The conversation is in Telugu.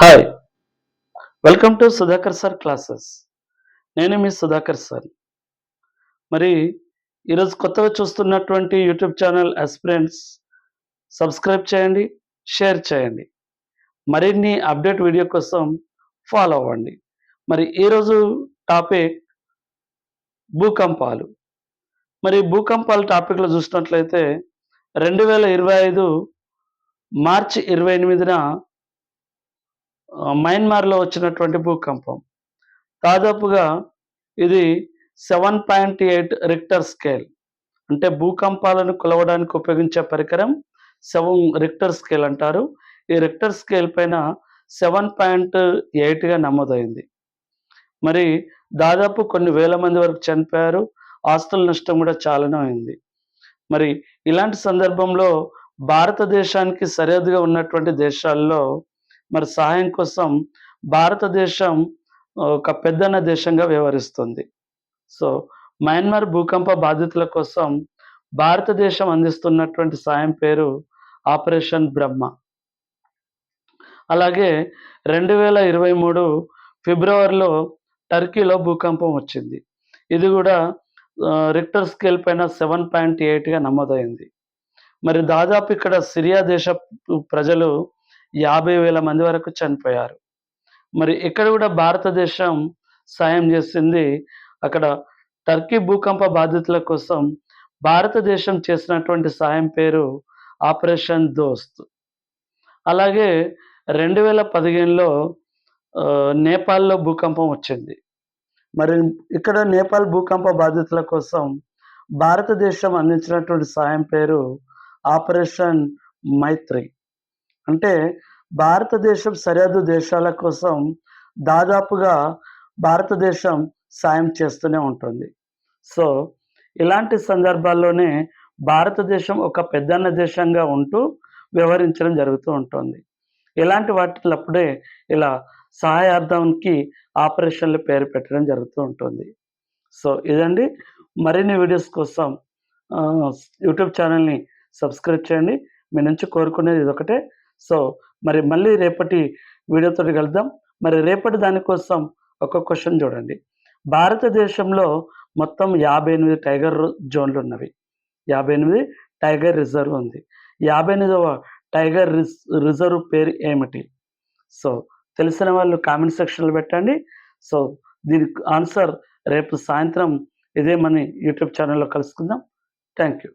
Hi! Welcome to Sudhakar sir classes. నేను మీ సుధాకర్ సార్. మరి ఈరోజు కొత్తగా చూస్తున్నటువంటి యూట్యూబ్ ఛానల్ ఆస్పిరెంట్స్ సబ్స్క్రైబ్ చేయండి, షేర్ చేయండి. మరిన్ని అప్డేట్ వీడియో కోసం ఫాలో అవ్వండి. మరి ఈరోజు టాపిక్ భూకంపాలు. మరి భూకంపాల టాపిక్‌లో చూసినట్లయితే 2025 మార్చి 28న మయన్మార్‌లో వచ్చినటువంటి భూకంపం. దాదాపుగా ఇది 7.8 రిక్టర్ స్కేల్. అంటే భూకంపాలను కొలవడానికి ఉపయోగించే పరికరం 7 రిక్టర్ స్కేల్ అంటారు. ఈ రిక్టర్ స్కేల్ పైన 7.8గా నమోదైంది. మరి దాదాపు కొన్ని వేల మంది వరకు చనిపోయారు. ఆస్తుల నష్టం కూడా చాలానే అయింది. మరి ఇలాంటి సందర్భంలో భారతదేశానికి సరిహద్దుగా ఉన్నటువంటి దేశాల్లో మరి సహాయం కోసం భారతదేశం ఒక పెద్దన్న దేశంగా వ్యవహరిస్తుంది. సో, మయన్మార్ భూకంప బాధితుల కోసం భారతదేశం అందిస్తున్నటువంటి సాయం పేరు ఆపరేషన్ బ్రహ్మ. అలాగే 2023 ఫిబ్రవరిలో టర్కీలో భూకంపం వచ్చింది. ఇది గూడా రిక్టర్ స్కేల్ పైన 7.8గా నమోదైంది. మరి దాదాపు ఇక్కడ సిరియా దేశపు ప్రజలు 50,000 మంది వరకు చనిపోయారు. మరి ఇక్కడ గూడా భారతదేశం సాయం జేసింది. అక్కడ టర్కీ భూకంప బాధితుల కోసం భారతదేశం చేసినటువంటి సాయం పేరు ఆపరేషన్ దోస్త్. అలాగే 2015లో నేపాల్‌లో భూకంపం వచ్చింది. మరి ఇక్కడ నేపాల్ భూకంప బాధితుల కోసం భారతదేశం అందించినటువంటి సాయం పేరు ఆపరేషన్ మైత్రి. అంటే భారతదేశం సరిహద్దు దేశాల కోసం దాదాపుగా భారతదేశం సాయం చేస్తూనే ఉంటుంది. సో, ఇలాంటి సందర్భాల్లోనే భారతదేశం ఒక పెద్దన్న దేశంగా ఉంటూ వ్యవహరించడం జరుగుతూ ఉంటుంది. ఇలాంటి వాటిలప్పుడే ఇలా సహాయార్థంకి ఆపరేషన్‌లు పేరు పెట్టడం జరుగుతూ ఉంటుంది. సో, ఇదండి. మరిన్ని వీడియోస్ కోసం యూట్యూబ్ ఛానల్‌ని సబ్స్క్రైబ్ చేయండి. మీ నుంచి కోరుకునేది ఇదొకటే. సో, మరి మళ్ళీ రేపటి వీడియోతోటి కలుద్దాం. మరి రేపటి దానికోసం ఒక క్వెషన్ చూడండి. భారతదేశంలో మొత్తం 58 టైగర్ జోన్‌లున్నవి. 58 టైగర్ రిజర్వ్ ఉంది. 58వ టైగర్ రిజర్వ్ పేరు ఏమిటి? సో, తెలిసిన వాళ్ళు కామెంట్ సెక్షన్‌లో పెట్టండి. సో, దీనికి ఆన్సర్ రేపు సాయంత్రం ఇదే మన యూట్యూబ్ ఛానల్‌లో కలుసుకుందాం. Thank you.